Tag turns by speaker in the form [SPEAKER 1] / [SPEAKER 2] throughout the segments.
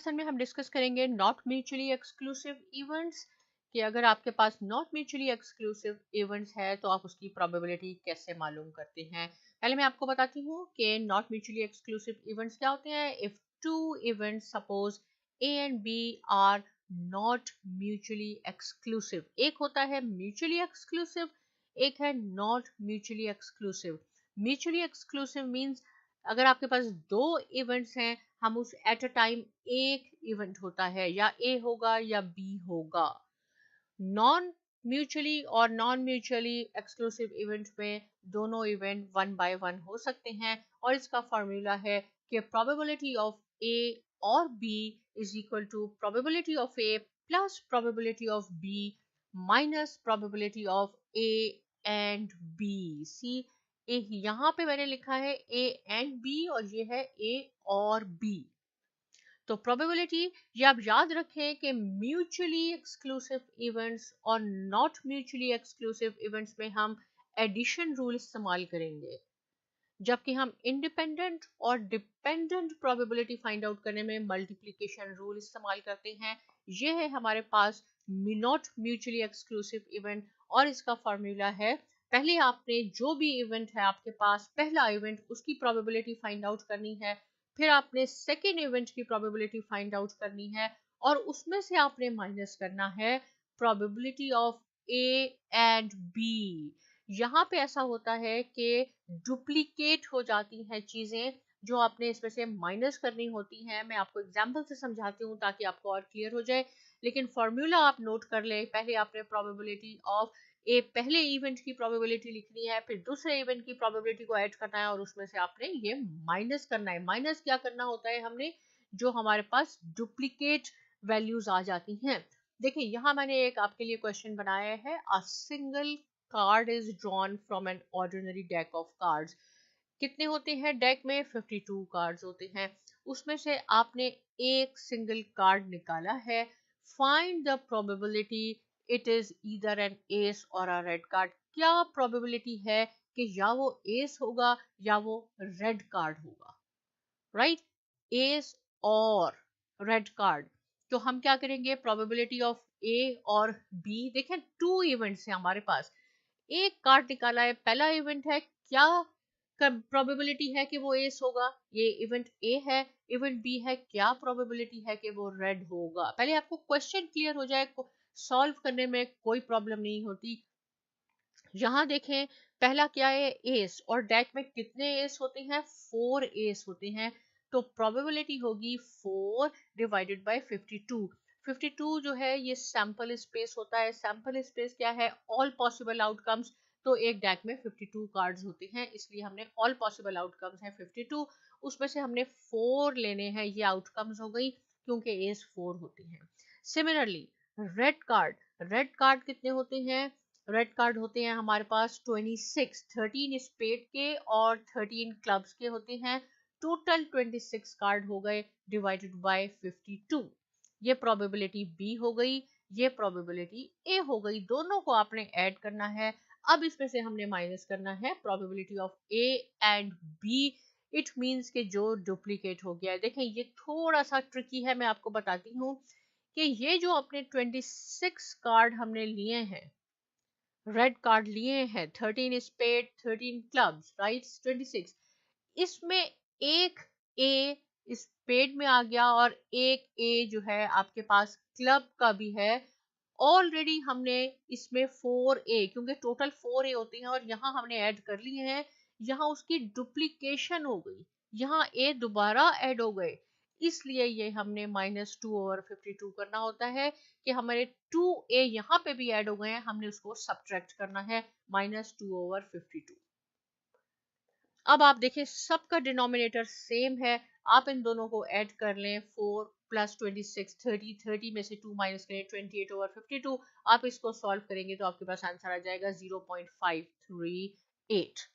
[SPEAKER 1] Lesson में हम discuss करेंगे नॉट म्यूचुअली एक्सक्लूसिव इवेंट्स कि अगर आपके पास नॉट म्यूचुअली एक्सक्लूसिव इवेंट्स है तो आप उसकी प्रोबेबिलिटी कैसे मालूम करते हैं। पहले मैं आपको बताती हूँ कि नॉट म्यूचुअली एक्सक्लूसिव इवेंट्स क्या होते हैं। If two events suppose A and B are not mutually exclusive, एक होता है म्यूचुअली एक्सक्लूसिव, एक है not mutually exclusive. Mutually exclusive means अगर आपके पास दो इवेंट्स हैं, हम उस एट अ टाइम एक इवेंट होता है, या ए होगा या बी होगा। नॉन म्यूचुअली और नॉन म्यूचुअली एक्सक्लूसिव इवेंट में दोनों इवेंट वन बाय वन हो सकते हैं, और इसका फॉर्मूला है कि प्रोबेबिलिटी ऑफ ए और B is equal to probability of A plus probability of B minus probability of A and B. सी यहाँ पे मैंने लिखा है ए एंड बी और ये है ए और बी। तो प्रोबेबिलिटी ये आप याद रखें कि म्यूचुअली एक्सक्लूसिव इवेंट्स और नॉट म्यूचुअली एक्सक्लूसिव इवेंट्स में हम एडिशन रूल इस्तेमाल करेंगे, जबकि हम इंडिपेंडेंट और डिपेंडेंट प्रोबेबिलिटी फाइंड आउट करने में मल्टीप्लिकेशन रूल इस्तेमाल करते हैं। ये है हमारे पास नॉट म्यूचुअली एक्सक्लूसिव इवेंट, और इसका फॉर्मूला है पहले आपने जो भी इवेंट है आपके पास पहला इवेंट उसकी प्रोबेबिलिटी फाइंड आउट करनी है, फिर आपने सेकेंड इवेंट की प्रोबेबिलिटी फाइंड आउट करनी है, और उसमें से आपने माइनस करना है probability of A and B. यहाँ पे ऐसा होता है कि डुप्लीकेट हो जाती हैं चीजें जो आपने इसमें से माइनस करनी होती हैं। मैं आपको एग्जांपल से समझाती हूँ ताकि आपको और क्लियर हो जाए, लेकिन फॉर्मूला आप नोट कर ले। पहले आपने प्रोबेबिलिटी ऑफ ए पहले इवेंट की प्रोबेबिलिटी लिखनी है, फिर दूसरे इवेंट की प्रोबेबिलिटी को ऐड करना है, और उसमें से आपने ये माइनस करना है। माइनस क्या करना होता है हमने, जो हमारे पास डुप्लीकेट वैल्यूज आ जाती हैं। देखिए यहाँ मैंने एक आपके लिए क्वेश्चन बनाया है। A single card is drawn from an ordinary deck of cards. कितने होते हैं डेक में? 52 कार्ड्स होते हैं। उसमें से आपने एक सिंगल कार्ड निकाला है। Find the probability it is either an ace or a red card. क्या प्रोबेबिलिटी है कि या वो एस होगा या वो रेड कार्ड होगा? राइट, एस और रेड कार्ड। तो हम क्या करेंगे, प्रोबेबिलिटी ऑफ ए और बी। देखें टू इवेंट्स हैं हमारे पास, एक कार्ड निकाला है, पहला इवेंट है, क्या प्रोबेबिलिटी है कि वो एस होगा? ये इवेंट ए है। इवेंट बी है, क्या प्रोबेबिलिटी है कि वो रेड होगा? पहले आपको क्वेश्चन क्लियर हो जाए, सॉल्व करने में कोई प्रॉब्लम नहीं होती। यहाँ देखें पहला क्या है, एस, और डेक में कितने एस होते हैं? 4 एस होते हैं। तो प्रोबेबिलिटी होगी 4 डिवाइडेड बाय 52। 52 जो है ये सैंपल स्पेस होता है। सैंपल स्पेस क्या है? All possible outcomes. तो एक डेक में 52 कार्ड्स होते हैं, इसलिए हमने ऑल पॉसिबल आउटकम्स हैं 52, उसमें से हमने 4 लेने हैं। ये आउटकम्स हो गई क्योंकि एस 4 होते हैं। Similarly red card, red card कितने होते हैं? रेड कार्ड होते हैं हमारे पास 26, 13 स्पेड के और 13 क्लब्स के होते हैं। टोटल 26 कार्ड हो गए डिवाइडेड बाय 52। ये प्रोबेबिलिटी बी हो गई, ये प्रोबेबिलिटी ए हो गई। दोनों को आपने ऐड करना है। अब इसमें से हमने माइनस करना है probability of A and B. It means कि जो डुप्लीकेट हो गया है। देखें ये थोड़ा सा ट्रिकी है, मैं आपको बताती हूँ कि ये जो अपने 26 कार्ड हमने लिए हैं, रेड कार्ड लिए हैं, 13 स्पेड 13 क्लब्स, राइट, 26, इसमें एक ए स्पेड में आ गया और एक ए जो है आपके पास क्लब का भी है। ऑलरेडी हमने इसमें 4 ए, क्योंकि टोटल 4 ए होते हैं और यहाँ हमने ऐड कर लिए हैं, यहाँ उसकी डुप्लीकेशन हो गई, यहाँ ए दोबारा ऐड हो गए, इसलिए ये हमने -2/52 करना होता है कि हमारे 2 ए यहाँ पे भी ऐड हो गए हैं, हमने उसको सब्ट्रैक्ट करना है -2/52। अब आप देखिए सबका डिनोमिनेटर सेम है, आप इन दोनों को ऐड कर लें। 4 + 26 30, 30 में से 2 माइनस करें 28/52। आप इसको सॉल्व करेंगे तो आपके पास आंसर आ जाएगा 0.538।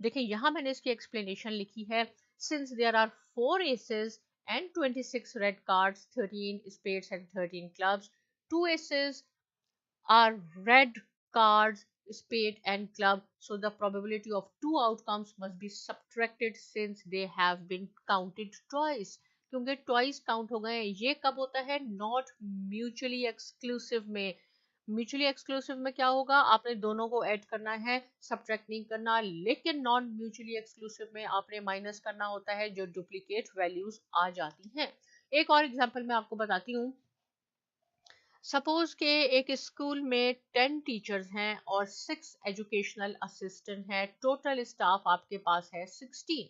[SPEAKER 1] देखिए यहाँ मैंने इसकी एक्सप्लेनेशन लिखी है। Since there are 4 aces and 26 red cards, 13 spades and 13 clubs, 2 aces are red cards, spade and club, so the probability of 2 outcomes must be subtracted since they have been counted twice. क्योंकि twice count हो गए। ये कब होता है? Not mutually exclusive में। Mutually exclusive में क्या होगा? आपने दोनों को ऐड करना है, सब्ट्रैक्ट नहीं करना। लेकिन नॉन म्यूचुअली एक्सक्लूसिव में आपने माइनस करना होता है, जो डुप्लीकेट वैल्यूज आ जाती हैं। एक और एग्जांपल मैं आपको बताती हूँ। सपोज के एक स्कूल में 10 टीचर्स हैं और 6 एजुकेशनल असिस्टेंट हैं। टोटल स्टाफ आपके पास है 16।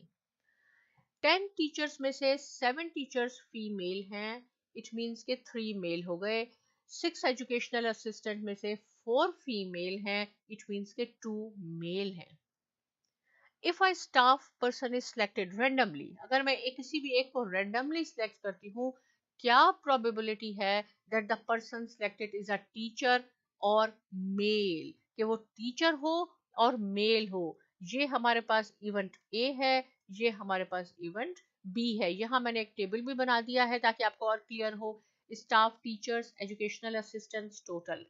[SPEAKER 1] 10 टीचर्स में से 7 टीचर्स फीमेल हैं, इट मीन्स के 3 मेल हो गए। 6 एजुकेशनल असिस्टेंट में से 4 फीमेल हैं, इट मीन्स के 2 मेल हैं। If a staff person is selected randomly, अगर मैं किसी भी एक को रेंडमली सिलेक्ट करती हूँ, क्या प्रोबेबिलिटी है that the person selected is a teacher और मेल, कि वो टीचर हो और मेल हो? ये हमारे पास इवेंट ए है, ये हमारे पास इवेंट बी है। यहाँ मैंने एक टेबल भी बना दिया है ताकि आपको और क्लियर हो। Staff, teachers, educational assistants, total.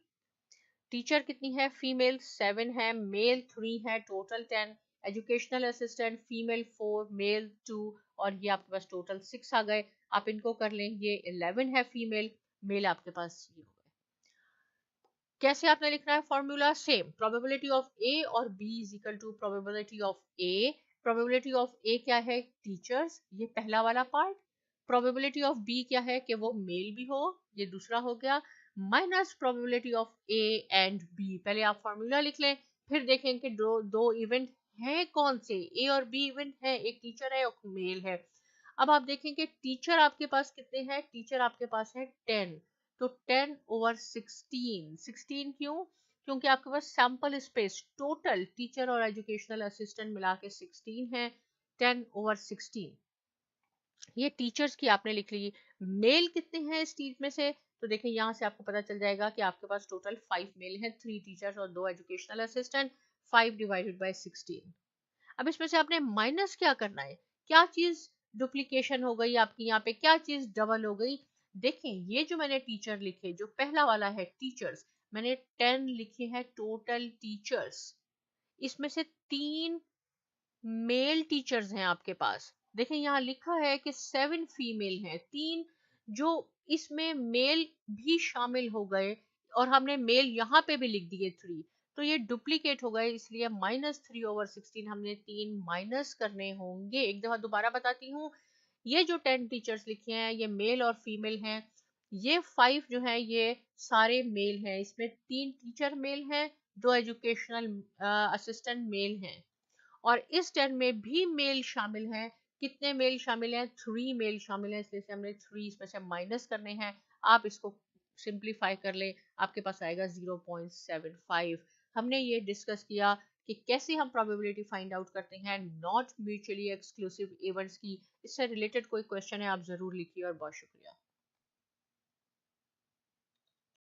[SPEAKER 1] Teacher कितनी है? फीमेल 7 है, मेल 3 है, total 10। Educational assistant female 4, male 2, और ये आपके पास टोटल 6 आ गए। आप इनको कर लें, ये 11 है फीमेल, मेल आपके पास 0 है। कैसे आपने लिखना है formula? Same, probability of A और B is equal to probability of A. Probability of A क्या है? टीचर्स, ये पहला वाला पार्ट। प्रोबेबिलिटी ऑफ बी क्या है? कि वो मेल भी हो, ये दूसरा हो गया। Minus probability of A and B. पहले आप फॉर्मूला लिख लें, फिर देखें कि दो इवेंट हैं कौन से। ए और बी इवेंट है, एक टीचर है और मेल है। अब आप देखें कि टीचर आपके पास कितने हैं? टीचर आपके पास है 10। तो 10 ओवर 16। 16 क्यों? क्योंकि आपके पास सैंपल स्पेस टोटल टीचर और एजुकेशनल असिस्टेंट मिला के 16 है। 10 ओवर 16, ये टीचर्स की आपने लिख ली। मेल कितने हैं इस टीम में से? तो देखें, यहाँ से आपको पता चल जाएगा कि आपके पास टोटल 5 मेल हैं, 3 टीचर्स और 2 एजुकेशनल असिस्टेंट। 5 divided by 16। अब इसमें से आपने माइनस क्या करना है? क्या चीज डुप्लीकेशन हो गई आपकी यहाँ पे? क्या चीज डबल हो गई? देखें, ये जो मैंने टीचर लिखे, जो पहला वाला है टीचर्स, मैंने 10 लिखे हैं टोटल टीचर्स। इसमें से 3 मेल टीचर्स हैं आपके पास। देखें, यहाँ लिखा है कि 7 फीमेल हैं, 3 जो इसमें मेल भी शामिल हो गए, और हमने मेल यहाँ पे भी लिख दिए 3। तो ये डुप्लीकेट हो गए, इसलिए -3 ओवर 16 हमने 3 माइनस करने होंगे। एक दफा दोबारा बताती हूँ, ये जो 10 टीचर्स लिखे हैं, ये मेल और फीमेल हैं। ये 5 जो है ये सारे मेल हैं, इसमें 3 टीचर मेल हैं, 2 एजुकेशनल असिस्टेंट मेल हैं, और इस 10 में भी मेल शामिल हैं। कितने मेल शामिल हैं? 3 मेल शामिल हैं, इसलिए से हमने 3 इसमें से माइनस करने हैं। आप इसको सिंप्लीफाई कर ले, आपके पास आएगा 0.75। हमने ये डिस्कस किया कि कैसे हम प्रोबेबिलिटी फाइंड आउट करते हैं नॉट म्यूचुअली एक्सक्लूसिव इवेंट्स की। इससे रिलेटेड कोई क्वेश्चन है आप जरूर लिखिए, और बहुत शुक्रिया।